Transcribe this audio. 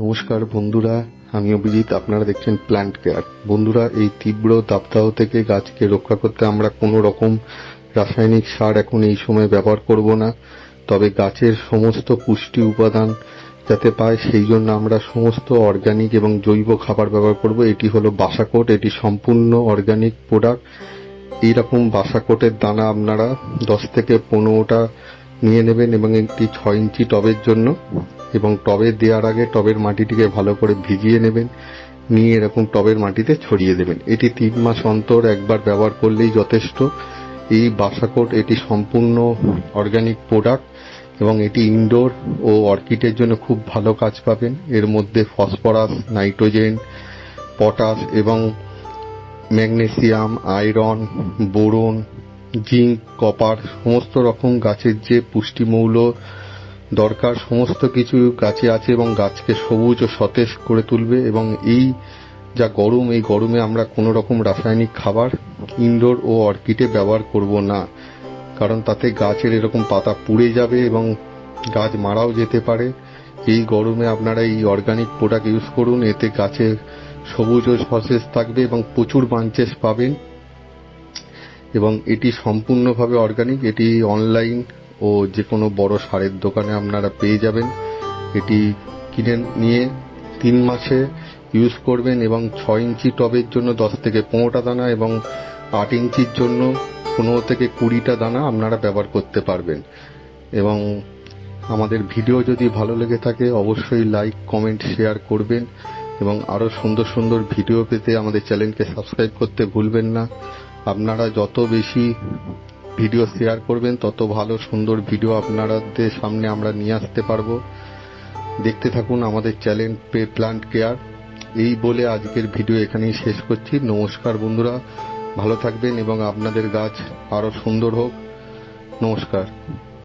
নমস্কার বন্ধুরা, আমি অভিজিৎ। আপনারা দেখছেন প্ল্যান্ট কেয়ার। বন্ধুরা, এই তীব্র তাপদাহ থেকে গাছকে রক্ষা করতে আমরা কোনো রকম রাসায়নিক সার এখন এই সময় ব্যবহার করব না। তবে গাছের সমস্ত পুষ্টি উপাদান যাতে পায় সেই জন্য আমরা সমস্ত অর্গানিক এবং জৈব খাবার ব্যবহার করব। এটি হলো বাসাকোট। এটি সম্পূর্ণ অর্গানিক প্রোডাক্ট। এইরকম বাসাকোটের দানা আপনারা 10 থেকে 15টা নিয়ে নেবেন এবং একটি 6 ইঞ্চি টবের জন্য, এবং টবে দেওয়ার আগে টবের মাটিটিকে ভালো করে ভিজিয়ে নেবেন, নিয়ে এরকম টবের মাটিতে ছড়িয়ে দেবেন। এটি 3 মাস অন্তর একবার ব্যবহার করলেই যথেষ্ট। এই বাসাকোট এটি সম্পূর্ণ অর্গানিক প্রোডাক্ট এবং এটি ইনডোর ও অর্কিডের জন্য খুব ভালো কাজ পাবেন। এর মধ্যে ফসফরাস, নাইট্রোজেন, পটাশ এবং magnesium, iron, boron, zinc, copper, সমস্ত রকম গাছের যে পুষ্টিমৌল দরকার সমস্ত কিছু গাছে আছে এবং গাছকে সবুজ ও সতেজ করে তুলবে। এবং এই যা গরম, এই গরমে আমরা কোনো রকম রাসায়নিক খাবার ইনডোর ও অর্কিডে ব্যবহার করব না, কারণ তাতে গাছের এরকম পাতা পুড়ে যাবে এবং গাছ মারাও যেতে পারে। এই গরমে আপনারা এই অর্গানিক প্রোডাক্ট ইউজ করুন, এতে গাছের সবুজ ও সতেজ থাকবে এবং প্রচুর বাঞ্চেস পাবেন। এবং এটি সম্পূর্ণভাবে অর্গানিক। এটি অনলাইন ও যে কোনো বড় সারের দোকানে আপনারা পেয়ে যাবেন। এটি কিনে নিয়ে 3 মাসে ইউজ করবেন এবং 6 ইঞ্চি টবের জন্য 10 থেকে 15টা দানা এবং 8 ইঞ্চির জন্য 15 থেকে 20টা দানা আপনারা ব্যবহার করতে পারবেন। এবং আমাদের ভিডিও যদি ভালো লেগে থাকে অবশ্যই লাইক, কমেন্ট, শেয়ার করবেন এবং আরও সুন্দর সুন্দর ভিডিও পেতে আমাদের চ্যানেলকে সাবস্ক্রাইব করতে ভুলবেন না। আপনারা যত বেশি ভিডিও শেয়ার করবেন তত ভালো সুন্দর ভিডিও আপনাদের সামনে আমরা নিয়ে আসতে পারবো। দেখতে থাকুন আমাদের চ্যানেল প্ল্যান্ট কেয়ার। এই বলে আজকের ভিডিও এখানেই শেষ করছি। নমস্কার বন্ধুরা, ভালো থাকবেন এবং আপনাদের গাছ আরো সুন্দর হোক। নমস্কার।